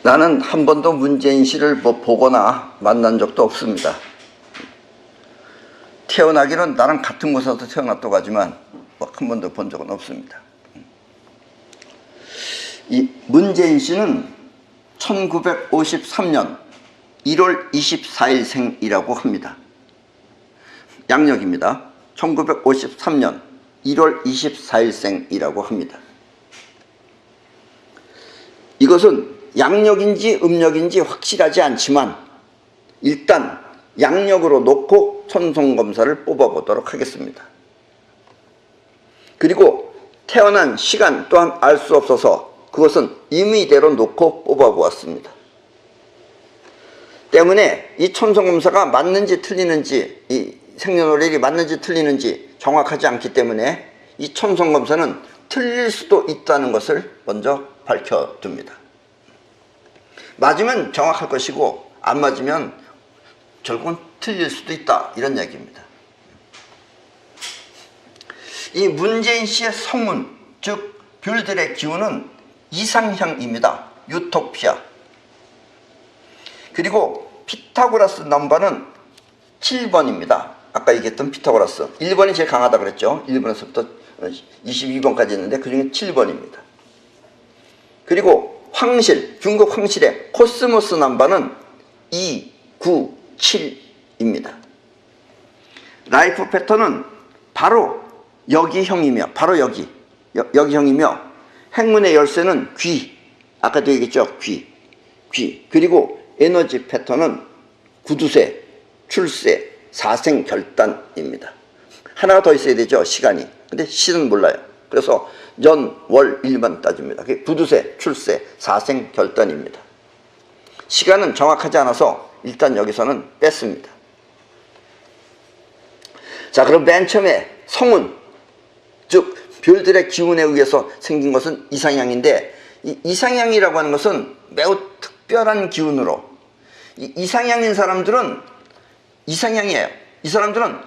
나는 한 번도 문재인 씨를 보거나 만난 적도 없습니다. 태어나기는 나랑 같은 곳에서 태어났다고 하지만 한 번도 본 적은 없습니다. 이 문재인 씨는 1953년 1월 24일 생이라고 합니다. 양력입니다. 1953년 1월 24일 생이라고 합니다. 이것은 양력인지 음력인지 확실하지 않지만 일단 양력으로 놓고 천성검사를 뽑아보도록 하겠습니다. 그리고 태어난 시간 또한 알 수 없어서 그것은 임의대로 놓고 뽑아보았습니다. 때문에 이 천성검사가 맞는지 틀리는지, 이 생년월일이 맞는지 틀리는지 정확하지 않기 때문에 이 천성검사는 틀릴 수도 있다는 것을 먼저 밝혀둡니다. 맞으면 정확할 것이고 안 맞으면 결국은 틀릴 수도 있다, 이런 얘기입니다. 이 문재인 씨의 성운, 즉 별들의 기운은 이상향입니다. 유토피아. 그리고 피타고라스 넘버는 7번입니다. 아까 얘기했던 피타고라스 1번이 제일 강하다 그랬죠. 1번에서부터 22번까지 있는데 그 중에 7번입니다. 그리고 황실, 중국 황실의 코스모스 넘버는 2, 9, 7입니다. 라이프 패턴은 바로 여기형이며 여기형이며 행운의 열쇠는 귀, 아까도 얘기했죠. 귀. 그리고 에너지 패턴은 구두쇠, 출세, 사생결단입니다. 하나가 더 있어야 되죠. 시간이. 근데 시는 몰라요. 그래서 연, 월, 일만 따집니다. 구두쇠, 출세, 사생결단입니다. 시간은 정확하지 않아서 일단 여기서는 뺐습니다. 자, 그럼 맨 처음에 성운, 즉 별들의 기운에 의해서 생긴 것은 이상향인데, 이 이상향이라고 하는 것은 매우 특별한 기운으로, 이상향인 사람들은 이상향이에요. 이 사람들은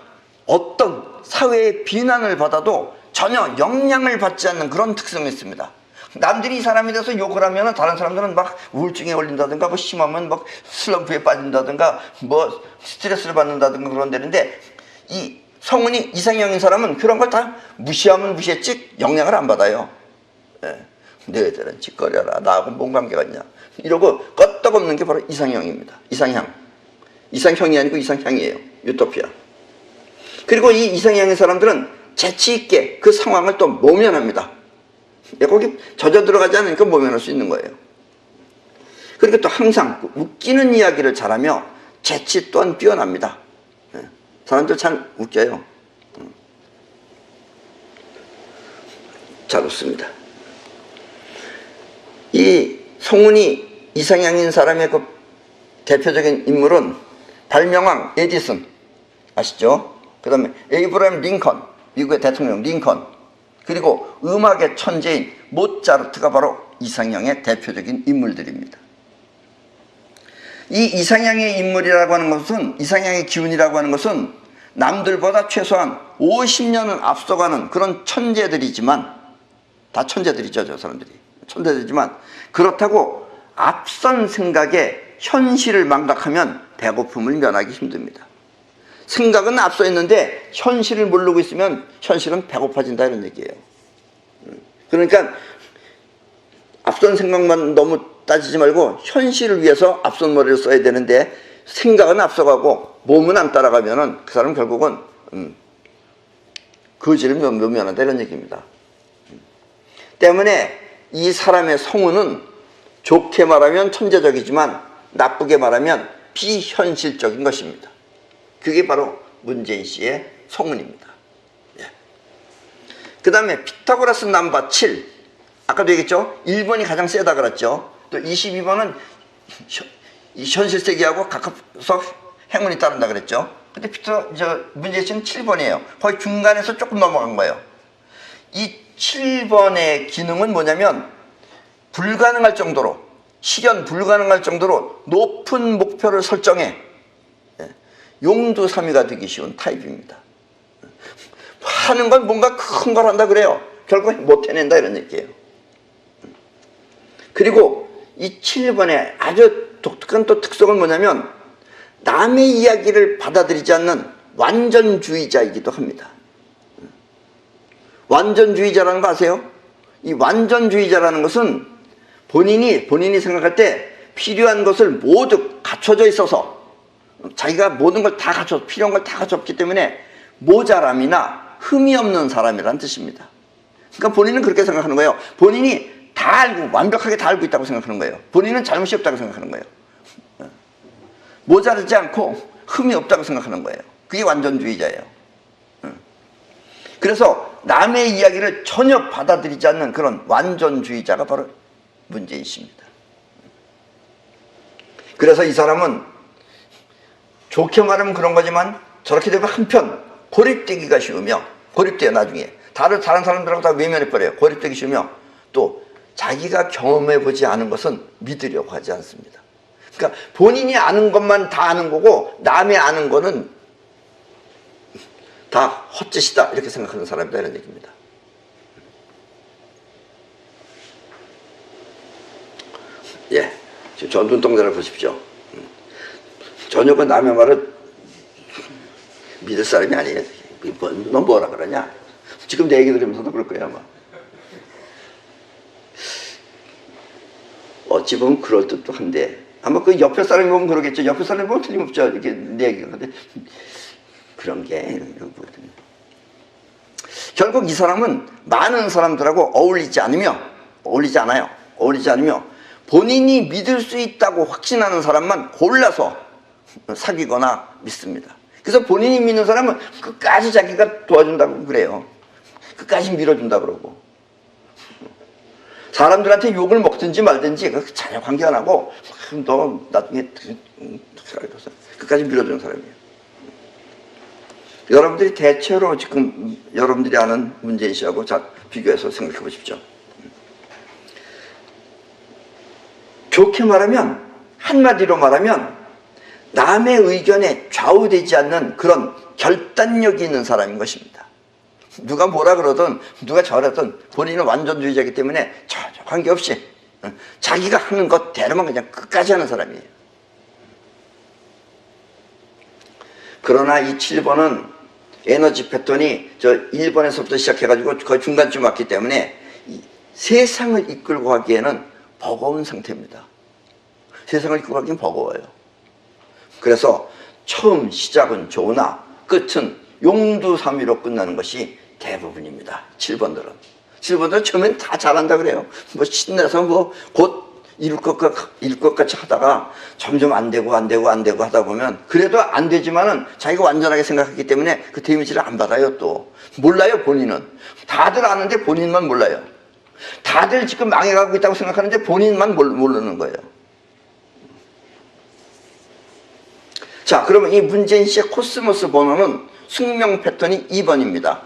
어떤 사회의 비난을 받아도 전혀 영향을 받지 않는 그런 특성이 있습니다. 남들이 이 사람에 대해서 욕을 하면 다른 사람들은 막 우울증에 걸린다든가, 뭐 심하면 막 슬럼프에 빠진다든가, 뭐 스트레스를 받는다든가 그런 데인데, 이 성운이 이상형인 사람은 그런 걸 다 무시하면 무시했지 영향을 안 받아요. 너희들은 짓거려라, 나하고 뭔 관계가 있냐, 이러고 끄떡없는 게 바로 이상형입니다. 이상형이 아니고 이상향이에요. 유토피아. 그리고 이 이상형인 사람들은 재치있게 그 상황을 또 모면합니다. 거기 젖어 들어가지 않으니까 모면할 수 있는 거예요. 그리고 또 항상 웃기는 이야기를 잘하며 재치 또한 뛰어납니다. 사람들 잘 웃겨요. 잘 웃습니다. 이 성운이 이상향인 사람의 그 대표적인 인물은 발명왕 에디슨 아시죠? 그 다음에 에이브라임 링컨, 미국의 대통령 링컨, 그리고 음악의 천재인 모차르트가 바로 이상향의 대표적인 인물들입니다. 이 이상향의 인물이라고 하는 것은, 이상향의 기운이라고 하는 것은 남들보다 최소한 50년은 앞서가는 그런 천재들이지만, 다 천재들이죠, 저 사람들이. 천재들이지만, 그렇다고 앞선 생각에 현실을 망각하면 배고픔을 면하기 힘듭니다. 생각은 앞서 있는데 현실을 모르고 있으면 현실은 배고파진다, 이런 얘기예요. 그러니까 앞선 생각만 너무 따지지 말고 현실을 위해서 앞선 머리를 써야 되는데, 생각은 앞서가고 몸은 안 따라가면은 그 사람은 결국은 거지를 묘면한다, 이런 얘기입니다. 때문에 이 사람의 성운은 좋게 말하면 천재적이지만 나쁘게 말하면 비현실적인 것입니다. 그게 바로 문재인 씨의 성운입니다. 그 다음에 피타고라스 넘버 7, 아까도 얘기했죠. 1번이 가장 세다 그랬죠. 또 22번은 현실세계하고 가까워서 행운이 따른다 그랬죠. 근데 문재인 씨는 7번이에요. 거의 중간에서 조금 넘어간 거예요. 이 7번의 기능은 뭐냐면, 불가능할 정도로, 실현 불가능할 정도로 높은 목표를 설정해 용두사미가 되기 쉬운 타입입니다. 하는 건 뭔가 큰 걸 한다 그래요. 결국 못 해낸다, 이런 얘기예요. 그리고 이 7번의 아주 독특한 또 특성은 뭐냐면 남의 이야기를 받아들이지 않는 완전주의자이기도 합니다. 완전주의자라는 거 아세요? 이 완전주의자라는 것은 본인이 생각할 때 필요한 것을 모두 갖춰져 있어서 자기가 모든 걸 다 필요한 걸 다 갖췄기 때문에 모자람이나 흠이 없는 사람이라는 뜻입니다. 그러니까 본인은 그렇게 생각하는 거예요. 본인이 다 알고 완벽하게 다 알고 있다고 생각하는 거예요. 본인은 잘못이 없다고 생각하는 거예요. 모자르지 않고 흠이 없다고 생각하는 거예요. 그게 완전주의자예요. 그래서 남의 이야기를 전혀 받아들이지 않는 그런 완전주의자가 바로 문재인 씨입니다. 그래서 이 사람은 좋게 말하면 그런 거지만 저렇게 되면 한편 고립되기가 쉬우며, 고립돼요 나중에. 다른 사람들하고 다 외면해버려요. 고립되기 쉬우며 또 자기가 경험해보지 않은 것은 믿으려고 하지 않습니다. 그러니까 본인이 아는 것만 다 아는 거고 남의 아는 거는 다 헛짓이다 이렇게 생각하는 사람이다 이런 얘기입니다. 예, 지금 저 눈동자를 보십시오. 전혀 그 남의 말을 믿을 사람이 아니에요. 너 뭐라 그러냐? 지금 내 얘기 들으면서도 그럴 거예요 아마. 어찌 보면 그럴 듯도 한데 아마 그 옆에 사람이 보면 그러겠죠. 옆에 사람이 보면 틀림없죠. 이렇게 내 얘기가. 근데 그런 게 결국 이 사람은 많은 사람들하고 어울리지 않으며 본인이 믿을 수 있다고 확신하는 사람만 골라서 사귀거나 믿습니다. 그래서 본인이 믿는 사람은 끝까지 자기가 도와준다고 그래요. 끝까지 밀어준다 그러고. 사람들한테 욕을 먹든지 말든지 전혀 관계 안 하고 너 나중에 끝까지 밀어주는 사람이에요. 여러분들이 대체로 지금 여러분들이 아는 문재인 씨하고 비교해서 생각해 보십시오. 좋게 말하면, 한마디로 말하면 남의 의견에 좌우되지 않는 그런 결단력이 있는 사람인 것입니다. 누가 뭐라 그러든 누가 저러든 본인은 완전주의자이기 때문에 전혀 관계없이 자기가 하는 것대로만 그냥 끝까지 하는 사람이에요. 그러나 이 7번은 에너지 패턴이 저 1번에서부터 시작해가지고 거의 중간쯤 왔기 때문에 세상을 이끌고 가기에는 버거운 상태입니다. 세상을 이끌고 가기엔 버거워요. 그래서 처음 시작은 좋으나 끝은 용두사미로 끝나는 것이 대부분입니다. 7번들은 처음엔 다 잘한다 그래요. 뭐 신나서 곧 이룰 것 같이 하다가 점점 안 되고 하다 보면 그래도 안 되지만은 자기가 완전하게 생각했기 때문에 그 데미지를 안 받아요. 또 몰라요. 본인은 다들 아는데 본인만 몰라요. 다들 지금 망해가고 있다고 생각하는데 본인만 모르는 거예요. 자, 그러면 이 문재인 씨의 코스모스 번호는 숙명 패턴이 2번입니다.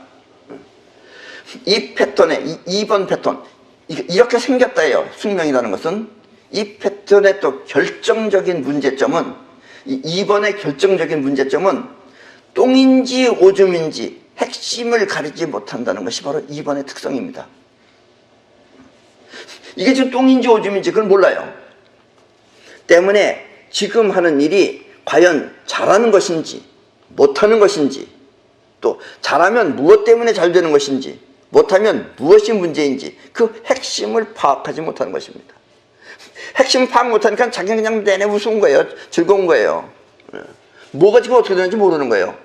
이 패턴에 2번 패턴 이렇게 생겼다 해요. 숙명이라는 것은 이 패턴의 또 결정적인 문제점은, 이 2번의 결정적인 문제점은 똥인지 오줌인지 핵심을 가리지 못한다는 것이 바로 2번의 특성입니다. 이게 지금 똥인지 오줌인지 그걸 몰라요. 때문에 지금 하는 일이 과연 잘하는 것인지 못하는 것인지, 또 잘하면 무엇 때문에 잘 되는 것인지, 못하면 무엇이 문제인지 그 핵심을 파악하지 못하는 것입니다. 핵심 파악 못하니까 자기는 그냥 내내 우스운 거예요. 즐거운 거예요. 뭐가 지금 어떻게 되는지 모르는 거예요.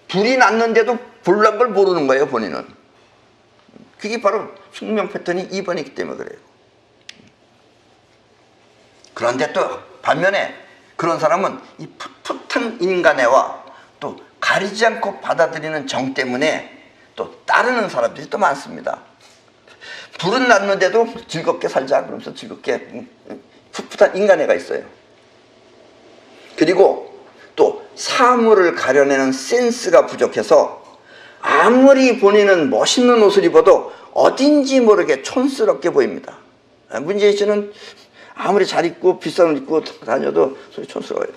불이 났는데도 불난 걸 모르는 거예요. 본인은. 그게 바로 숙명 패턴이 2번이기 때문에 그래요. 그런데 또 반면에 그런 사람은 이 풋풋한 인간애와 또 가리지 않고 받아들이는 정 때문에 또 따르는 사람들이 또 많습니다. 불은 났는데도 즐겁게 살자 그러면서 즐겁게 풋풋한 인간애가 있어요. 그리고 또 사물을 가려내는 센스가 부족해서 아무리 본인은 멋있는 옷을 입어도 어딘지 모르게 촌스럽게 보입니다. 문재인 씨는 아무리 잘 입고 비싼 옷 입고 다녀도 소리 촌스러워요.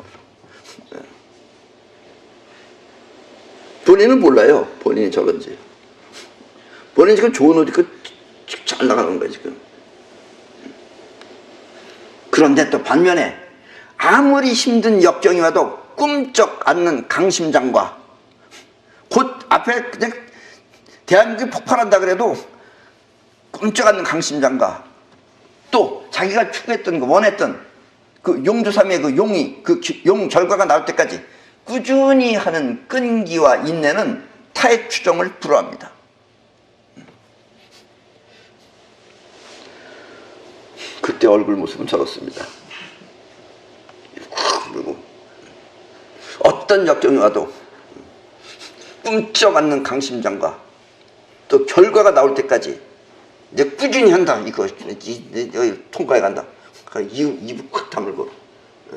본인은 몰라요. 본인이 저런지. 본인이 지금 좋은 옷 입고 잘 나가는 거예요 지금. 그런데 또 반면에 아무리 힘든 역경이 와도 꿈쩍 않는 강심장과 곧 앞에 그냥 대한민국이 폭발한다 그래도 꿈쩍 않는 강심장과 또 자기가 추구했던 거 원했던 그 용주삼의 그 용이 그 용 결과가 나올 때까지 꾸준히 하는 끈기와 인내는 타의 추종을 불허합니다. 그때 얼굴 모습은 저렇습니다. 그리고 어떤 역경이 와도 꿈쩍 않는 강심장과 또 결과가 나올 때까지 이제 꾸준히 한다. 이거 통과해 간다. 입을 콱 다물고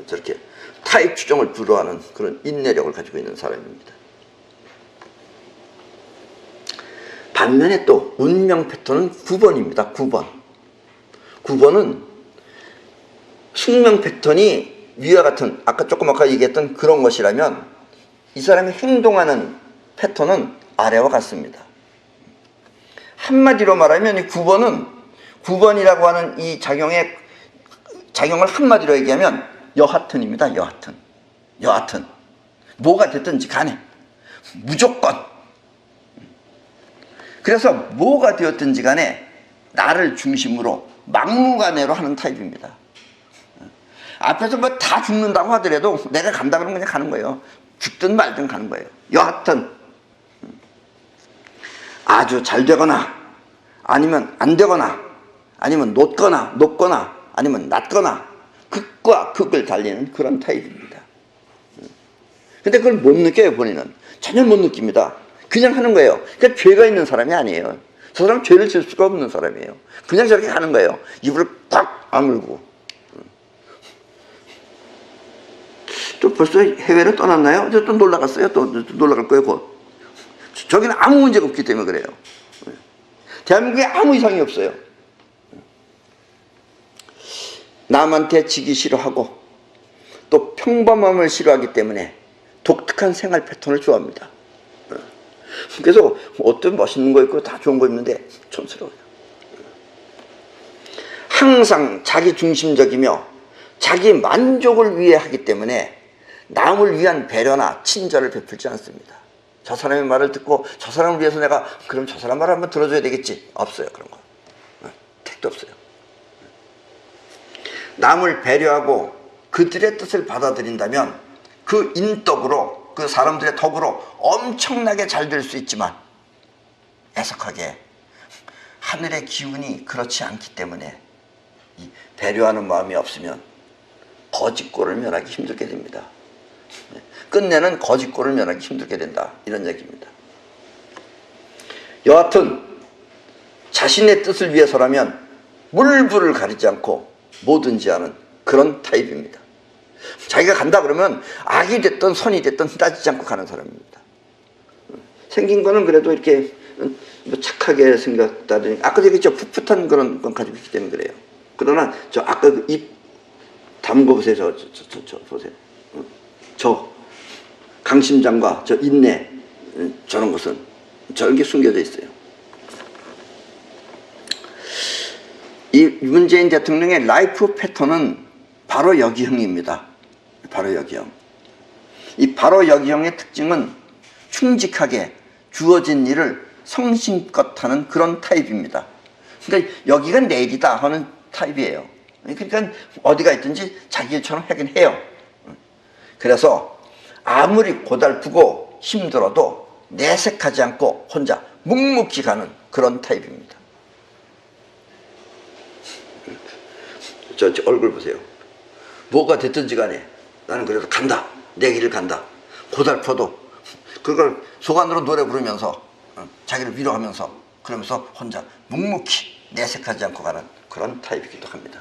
저렇게 타의 추종을 불허하는 그런 인내력을 가지고 있는 사람입니다. 반면에 또 운명 패턴은 9번입니다. 9번. 9번은 숙명 패턴이 위와 같은 아까 조금 아까 얘기했던 그런 것이라면 이 사람이 행동하는 패턴은 아래와 같습니다. 한마디로 말하면 이 9번은 9번이라고 하는 이 작용을 한마디로 얘기하면 여하튼입니다. 여하튼 뭐가 됐든지 간에 무조건, 그래서 뭐가 되었든지 간에 나를 중심으로 막무가내로 하는 타입입니다. 앞에서 뭐 다 죽는다고 하더라도 내가 간다 그러면 그냥 가는 거예요. 죽든 말든 가는 거예요. 여하튼 아주 잘 되거나 아니면 안 되거나 아니면 높거나 아니면 낮거나 극과 극을 달리는 그런 타입입니다. 근데 그걸 못 느껴요. 본인은 전혀 못 느낍니다. 그냥 하는 거예요. 그러니까 죄가 있는 사람이 아니에요. 저 사람 죄를 질 수가 없는 사람이에요. 그냥 저렇게 하는 거예요. 입을 꽉 아물고. 또 벌써 해외로 떠났나요? 이제 또 놀러 갔어요. 또 놀러 갈 거예요. 곧. 저기는 아무 문제가 없기 때문에 그래요. 대한민국에 아무 이상이 없어요. 남한테 지기 싫어하고 또 평범함을 싫어하기 때문에 독특한 생활 패턴을 좋아합니다. 그래서 어떤 멋있는 거 있고 다 좋은 거 있는데 촌스러워요. 항상 자기 중심적이며 자기 만족을 위해 하기 때문에 남을 위한 배려나 친절을 베풀지 않습니다. 저 사람의 말을 듣고 저 사람을 위해서 내가 그럼 저 사람 말을 한번 들어줘야 되겠지. 없어요. 그런 거. 택도 없어요. 남을 배려하고 그들의 뜻을 받아들인다면 그 인덕으로 그 사람들의 덕으로 엄청나게 잘 될 수 있지만 애석하게 하늘의 기운이 그렇지 않기 때문에 이 배려하는 마음이 없으면 거짓골을 면하기 힘들게 됩니다. 끝내는 거짓골을 면하기 힘들게 된다. 이런 얘기입니다. 여하튼 자신의 뜻을 위해서라면 물불을 가리지 않고 뭐든지 하는 그런 타입입니다. 자기가 간다 그러면 악이 됐든 선이 됐든 따지지 않고 가는 사람입니다. 생긴 거는 그래도 이렇게 뭐 착하게 생겼다더니 아까도 얘기했죠. 풋풋한 그런 건 가지고 있기 때문에 그래요. 그러나 저 아까 그 입 담은 거 보세요. 저 보세요. 저 강심장과 저 인내 저런 것은 저런 게 숨겨져 있어요. 이 문재인 대통령의 라이프 패턴은 바로 여기형입니다. 바로 여기형. 이 바로 여기형의 특징은 충직하게 주어진 일을 성심껏 하는 그런 타입입니다. 그러니까 여기가 내일이다 하는 타입이에요. 그러니까 어디가 있든지 자기 일처럼 하긴 해요. 그래서 아무리 고달프고 힘들어도 내색하지 않고 혼자 묵묵히 가는 그런 타입입니다. 저 얼굴 보세요. 뭐가 됐든지 간에 나는 그래도 간다. 내 길을 간다. 고달퍼도 그걸 속안으로 노래 부르면서 자기를 위로하면서 그러면서 혼자 묵묵히 내색하지 않고 가는 그런 타입이기도 합니다.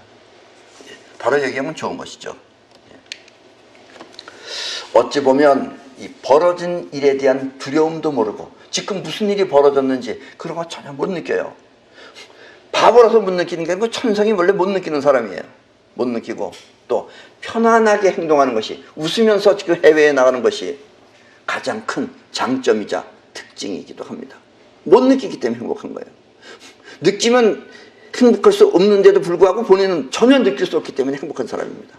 바로 여기하면 좋은 것이죠. 어찌 보면 이 벌어진 일에 대한 두려움도 모르고 지금 무슨 일이 벌어졌는지 그런 거 전혀 못 느껴요. 바보라서 못 느끼는 게 아니고 천성이 원래 못 느끼는 사람이에요. 못 느끼고 또 편안하게 행동하는 것이 웃으면서 지금 해외에 나가는 것이 가장 큰 장점이자 특징이기도 합니다. 못 느끼기 때문에 행복한 거예요. 느끼면 행복할 수 없는데도 불구하고 본인은 전혀 느낄 수 없기 때문에 행복한 사람입니다.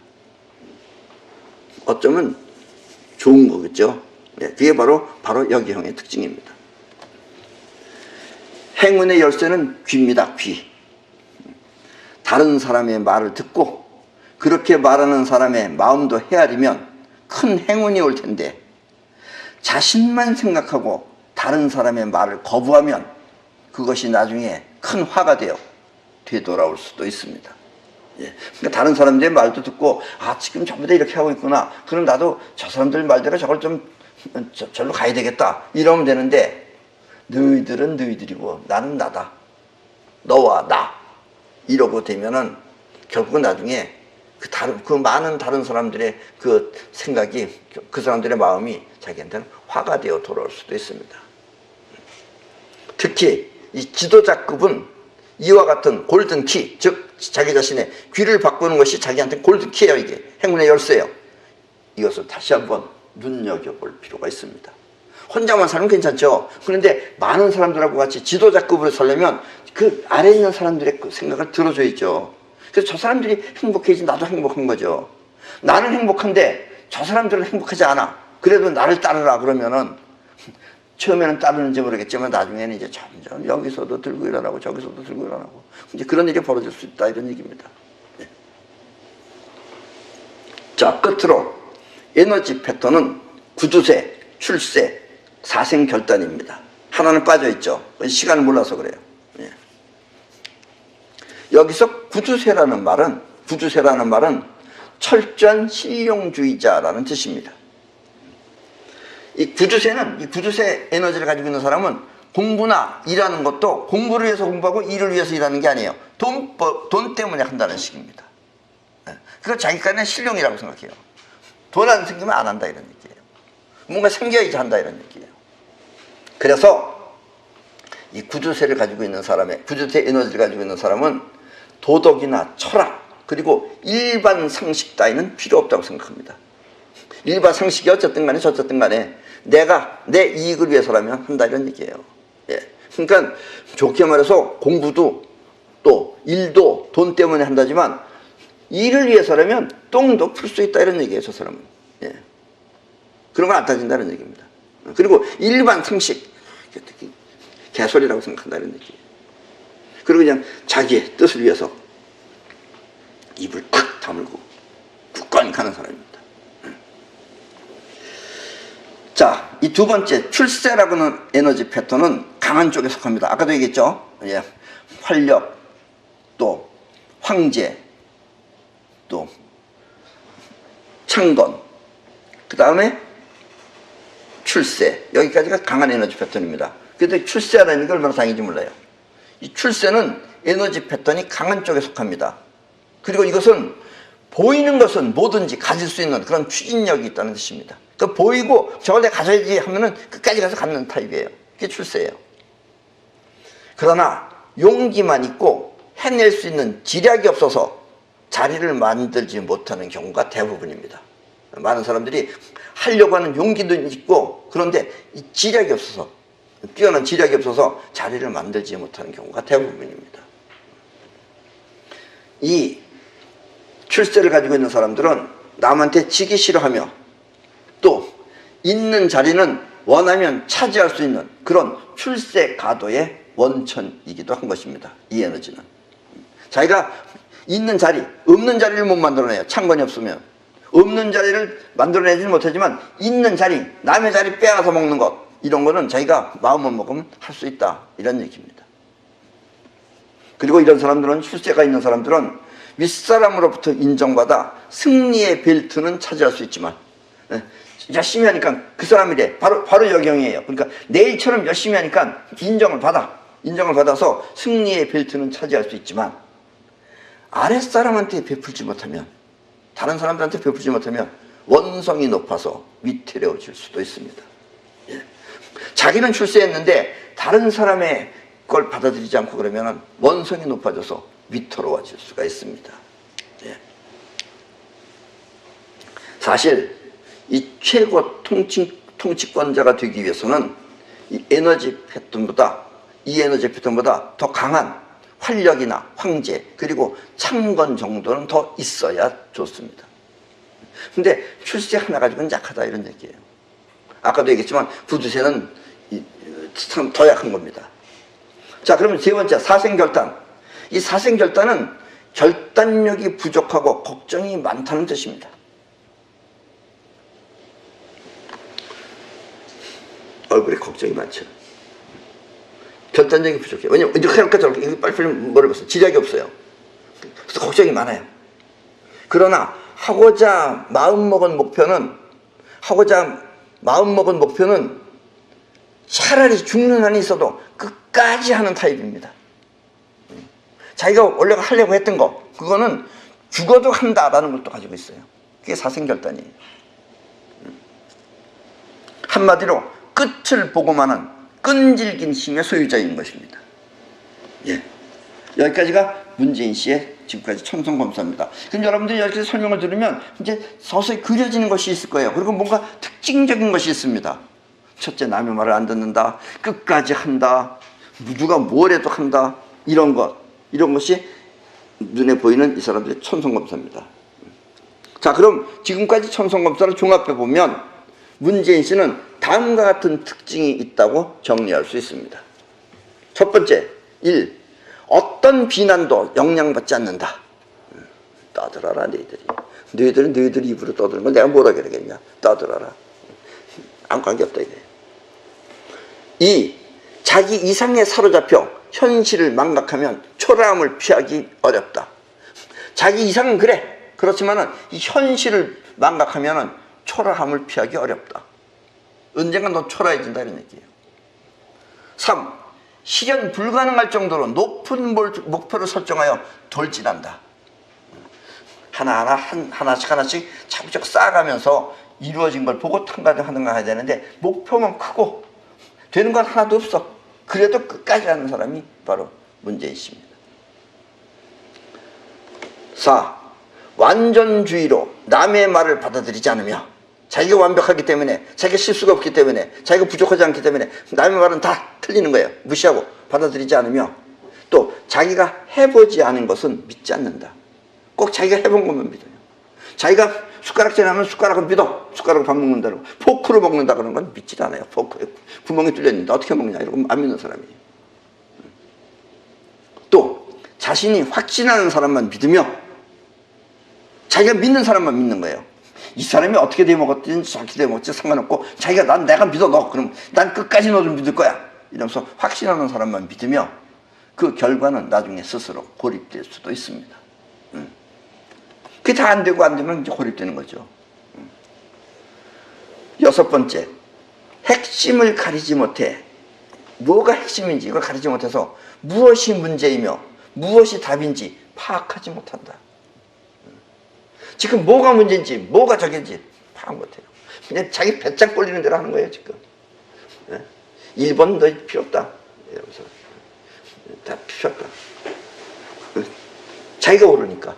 어쩌면 좋은 거겠죠. 네, 그게 바로 여기형의 특징입니다. 행운의 열쇠는 귀입니다. 귀. 다른 사람의 말을 듣고 그렇게 말하는 사람의 마음도 헤아리면 큰 행운이 올 텐데, 자신만 생각하고 다른 사람의 말을 거부하면 그것이 나중에 큰 화가 되돌아올 수도 있습니다. 예. 그러니까 다른 사람들의 말도 듣고, 아, 지금 전부 다 이렇게 하고 있구나. 그럼 나도 저 사람들 말대로 저걸 좀 절로 가야 되겠다. 이러면 되는데, 너희들은 너희들이고 나는 나다. 너와 나. 이러고 되면은 결국은 나중에 그 많은 다른 사람들의 그 생각이, 그 사람들의 마음이 자기한테는 화가 되어 돌아올 수도 있습니다. 특히 이 지도자급은 이와 같은 골든키, 즉 자기 자신의 귀를 바꾸는 것이 자기한테는 골든키예요. 이게 행운의 열쇠예요. 이것을 다시 한번 눈여겨볼 필요가 있습니다. 혼자만 살면 괜찮죠. 그런데 많은 사람들하고 같이 지도자급으로 살려면 그 아래에 있는 사람들의 그 생각을 들어줘야죠. 그래서 저 사람들이 행복해야지 나도 행복한 거죠. 나는 행복한데 저 사람들은 행복하지 않아. 그래도 나를 따르라 그러면은 처음에는 따르는지 모르겠지만 나중에는 이제 점점 여기서도 들고 일어나고 저기서도 들고 일어나고 이제 그런 일이 벌어질 수 있다, 이런 얘기입니다. 네. 자, 끝으로 에너지 패턴은 구두쇠, 출세, 사생결단입니다. 하나는 빠져있죠. 시간을 몰라서 그래요. 예. 여기서 구두쇠라는 말은 철저한 실용주의자라는 뜻입니다. 이 구두쇠 에너지를 가지고 있는 사람은 공부나 일하는 것도 공부를 위해서 공부하고 일을 위해서 일하는 게 아니에요. 돈 때문에 한다는 식입니다. 그거 자기간의 실용이라고 생각해요. 돈 안 생기면 안 한다, 이런 얘기예요. 뭔가 생겨야지 한다, 이런 얘기예요. 그래서 이 구두쇠를 가지고 있는 구두쇠 에너지를 가지고 있는 사람은 도덕이나 철학, 그리고 일반 상식 따위는 필요 없다고 생각합니다. 일반 상식이 어쨌든 간에 저쨌든 간에 내가 내 이익을 위해서라면 한다, 이런 얘기예요. 예. 그러니까 좋게 말해서 공부도 또 일도 돈 때문에 한다지만 일을 위해서라면 똥도 풀 수 있다, 이런 얘기예요, 저 사람은. 예. 그런 건 안 따진다는 얘기입니다. 그리고 일반 상식, 개소리라고 생각한다는 얘기예요. 그리고 그냥 자기의 뜻을 위해서 입을 탁 다물고 굳건히 가는 사람입니다. 자, 이 두 번째 출세라고 하는 에너지 패턴은 강한 쪽에 속합니다. 아까도 얘기했죠. 예. 활력, 또 황제, 또 창건, 그 다음에 출세, 여기까지가 강한 에너지 패턴입니다. 그런데 출세라는 게 얼마나 다행인지 몰라요. 이 출세는 에너지 패턴이 강한 쪽에 속합니다. 그리고 이것은 보이는 것은 뭐든지 가질 수 있는 그런 추진력이 있다는 뜻입니다. 그러니까 보이고 저걸 내가 가져야지 하면은 끝까지 가서 갖는 타입이에요. 그게 출세예요. 그러나 용기만 있고 해낼 수 있는 지략이 없어서 자리를 만들지 못하는 경우가 대부분입니다. 많은 사람들이 하려고 하는 용기도 있고 그런데 이 지략이 없어서, 뛰어난 지략이 없어서 자리를 만들지 못하는 경우가 대부분입니다. 이 출세를 가지고 있는 사람들은 남한테 지기 싫어하며 또 있는 자리는 원하면 차지할 수 있는 그런 출세 가도의 원천이기도 한 것입니다. 이 에너지는 자기가 있는 자리, 없는 자리를 못 만들어내요. 창건이 없으면. 없는 자리를 만들어내지는 못하지만 있는 자리, 남의 자리 빼앗아 먹는 것, 이런 거는 자기가 마음을 먹으면 할 수 있다, 이런 얘기입니다. 그리고 이런 사람들은, 출세가 있는 사람들은 윗사람으로부터 인정받아 승리의 벨트는 차지할 수 있지만 열심히 하니까 그 사람이래. 바로 여경이에요. 그러니까 내일처럼 열심히 하니까 인정을 받아서 승리의 벨트는 차지할 수 있지만 아랫사람한테 베풀지 못하면, 다른 사람들한테 베풀지 못하면 원성이 높아서 위태로워질 수도 있습니다. 예. 자기는 출세했는데 다른 사람의 걸 받아들이지 않고 그러면 원성이 높아져서 위태로워질 수가 있습니다. 예. 사실 이 최고 통치권자가 되기 위해서는 이 에너지 패턴보다 더 강한 활력이나 황제 그리고 창건 정도는 더 있어야 좋습니다. 근데 출세 하나 가지고는 약하다 이런 얘기예요. 아까도 얘기했지만 부두세는 참 더 약한 겁니다. 자, 그러면 세 번째 사생결단. 이 사생결단은 결단력이 부족하고 걱정이 많다는 뜻입니다. 얼굴에 걱정이 많죠. 결단력이 부족해요. 왜냐면 이렇게 할까 저렇게 빨리빨리 뭐를 봤어요. 지략이 없어요. 그래서 걱정이 많아요. 그러나 하고자 마음먹은 목표는 차라리 죽는 한이 있어도 끝까지 하는 타입입니다. 자기가 원래 하려고 했던 거 그거는 죽어도 한다라는 것도 가지고 있어요. 그게 사생결단이에요. 한마디로 끝을 보고만은 끈질긴 힘의 소유자인 것입니다. 예. 여기까지가 문재인 씨의 지금까지 천성검사입니다. 그럼 여러분들이 여기서 설명을 들으면 이제 서서히 그려지는 것이 있을 거예요. 그리고 뭔가 특징적인 것이 있습니다. 첫째, 남의 말을 안 듣는다. 끝까지 한다. 누가 뭘 해도 한다. 이런 것이 눈에 보이는 이 사람들의 천성검사입니다. 자, 그럼 지금까지 천성검사를 종합해 보면 문재인 씨는 다음과 같은 특징이 있다고 정리할 수 있습니다. 첫 번째, 1. 어떤 비난도 영향받지 않는다. 떠들어라 너희들은 너희들 입으로 떠드는 건 내가 뭐라 그러겠냐. 떠들어라. 아무 관계없다 이거예요. 2. 자기 이상에 사로잡혀 현실을 망각하면 초라함을 피하기 어렵다. 자기 이상은 그래. 그렇지만은 이 현실을 망각하면은 초라함을 피하기 어렵다. 언젠간 너 초라해진다 이런 얘기예요. 3. 실현 불가능할 정도로 높은 목표를 설정하여 돌진한다. 하나씩 차곡차곡 쌓아가면서 이루어진 걸 보고 하는가 해야 되는데 목표만 크고 되는 건 하나도 없어. 그래도 끝까지 하는 사람이 바로 문재인 씨입니다. 4. 완전주의로 남의 말을 받아들이지 않으며 자기가 완벽하기 때문에 자기가 실수가 없기 때문에 자기가 부족하지 않기 때문에 남의 말은 다 틀리는 거예요. 무시하고 받아들이지 않으며 또 자기가 해보지 않은 것은 믿지 않는다. 꼭 자기가 해본 것만 믿어요. 자기가 숟가락질 하면 숟가락을 믿어. 숟가락으로 밥 먹는다고. 포크로 먹는다 그러는 건 믿지도 않아요. 포크에 구멍이 뚫렸는데 어떻게 먹냐 이러고 안 믿는 사람이에요. 또 자신이 확신하는 사람만 믿으며 자기가 믿는 사람만 믿는 거예요. 이 사람이 어떻게 되먹었든지 저렇게 되먹었지 상관없고 자기가 내가 믿어 너 그럼 난 끝까지 너를 믿을 거야 이러면서 확신하는 사람만 믿으며 그 결과는 나중에 스스로 고립될 수도 있습니다. 그게 다 안 되고 안 되면 이제 고립되는 거죠. 6번째, 핵심을 가리지 못해 뭐가 핵심인지 이걸 가리지 못해서 무엇이 문제이며 무엇이 답인지 파악하지 못한다. 지금 뭐가 문제인지 뭐가 저긴지 파악 못해요. 그냥 자기 배짱 꼴리는 대로 하는 거예요 지금. 1번 너 필요 없다 이러면서 다 필요 없다. 자기가 오르니까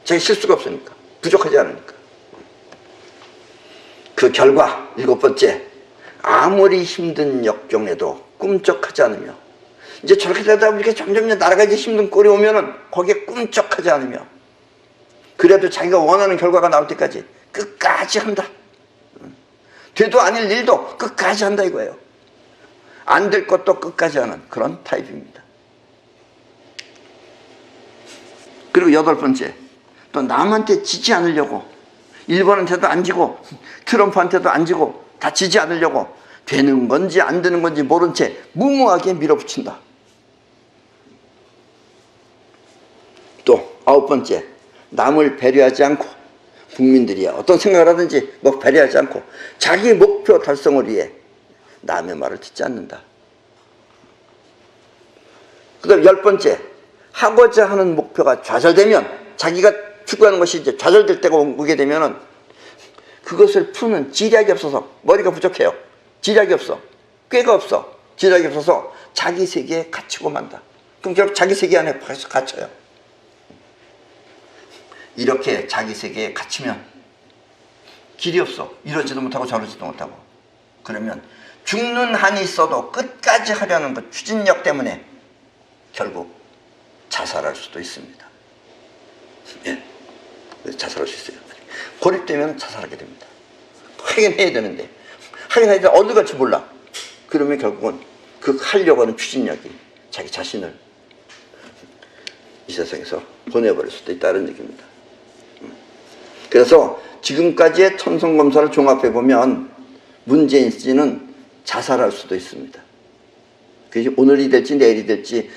자기 실수가 없으니까 부족하지 않으니까. 그 결과 7번째, 아무리 힘든 역경에도 꿈쩍하지 않으며 이제 저렇게 되다 보니까 점점 나라가 이제 힘든 꼴이 오면은 거기에 꿈쩍하지 않으며 그래도 자기가 원하는 결과가 나올 때까지 끝까지 한다. 돼도 아닐 일도 끝까지 한다 이거예요. 안 될 것도 끝까지 하는 그런 타입입니다. 그리고 8번째, 또 남한테 지지 않으려고 일본한테도 안 지고 트럼프한테도 안 지고 다 지지 않으려고 되는 건지 안 되는 건지 모른 채 무모하게 밀어붙인다. 또 9번째, 남을 배려하지 않고 국민들이 어떤 생각을 하든지 배려하지 않고 자기 목표 달성을 위해 남의 말을 듣지 않는다. 그 다음 10번째, 하고자 하는 목표가 좌절되면 자기가 추구하는 것이 이제 좌절될 때가 오게 되면은 그것을 푸는 지략이 없어서 머리가 부족해요. 지략이 없어. 꾀가 없어. 지략이 없어서 자기 세계에 갇히고 만다. 그럼 결국 자기 세계 안에 갇혀요. 이렇게 자기 세계에 갇히면 길이 없어. 이러지도 못하고 저러지도 못하고. 그러면 죽는 한이 있어도 끝까지 하려는 그 추진력 때문에 결국 자살할 수도 있습니다. 예. 자살할 수 있어요. 고립되면 자살하게 됩니다. 확인해야 되는데, 확인해야 되는데 어디 갈지 몰라. 그러면 결국은 그 하려고 하는 추진력이 자기 자신을 이 세상에서 보내버릴 수도 있다는 얘기입니다. 그래서 지금까지의 천성검사를 종합해 보면 문재인 씨는 자살할 수도 있습니다. 그게 오늘이 될지 내일이 될지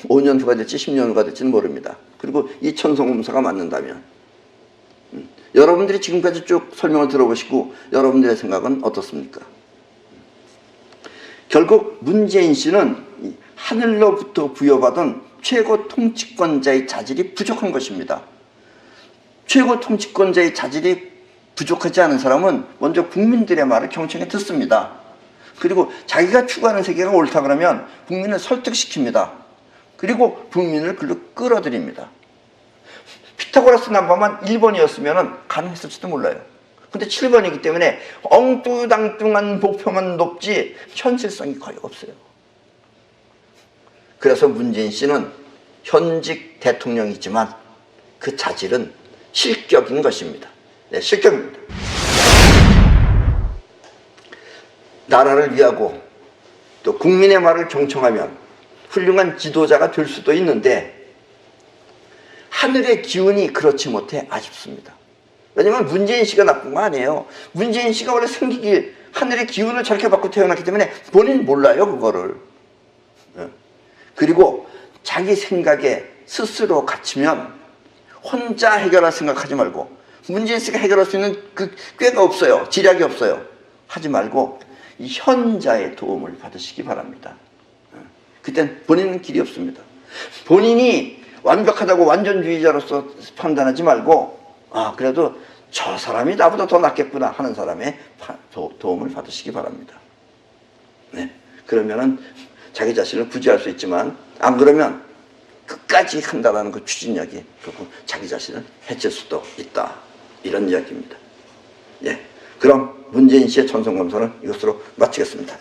5년 후가 될지 10년 후가 될지는 모릅니다. 그리고 이 천성검사가 맞는다면 여러분들이 지금까지 쭉 설명을 들어보시고 여러분들의 생각은 어떻습니까? 결국 문재인 씨는 하늘로부터 부여받은 최고 통치권자의 자질이 부족한 것입니다. 최고 통치권자의 자질이 부족하지 않은 사람은 먼저 국민들의 말을 경청해 듣습니다. 그리고 자기가 추구하는 세계가 옳다 그러면 국민을 설득시킵니다. 그리고 국민을 글로 끌어들입니다. 피타고라스 남바만 1번이었으면 가능했을지도 몰라요. 근데 7번이기 때문에 엉뚱당뚱한 목표만 높지 현실성이 거의 없어요. 그래서 문재인 씨는 현직 대통령이지만 그 자질은 실격인 것입니다. 네, 실격입니다. 나라를 위하고 또 국민의 말을 경청하면 훌륭한 지도자가 될 수도 있는데 하늘의 기운이 그렇지 못해 아쉽습니다. 왜냐면 문재인 씨가 나쁜 거 아니에요. 문재인 씨가 원래 생기기 하늘의 기운을 저렇게 받고 태어났기 때문에 본인 몰라요, 그거를. 그리고 자기 생각에 스스로 갇히면 혼자 해결할 생각하지 말고 문재인 씨가 해결할 수 있는 그 꾀가 없어요. 지략이 없어요. 하지 말고 이 현자의 도움을 받으시기 바랍니다. 그땐 본인은 길이 없습니다. 본인이 완벽하다고 완전주의자로서 판단하지 말고 그래도 저 사람이 나보다 더 낫겠구나 하는 사람의 도움을 받으시기 바랍니다. 네. 그러면은 자기 자신을 구제할 수 있지만 안 그러면 끝까지 한다라는 그 추진력이 결국 자기 자신을 해칠 수도 있다. 이런 이야기입니다. 예. 그럼 문재인 씨의 천성검사는 이것으로 마치겠습니다.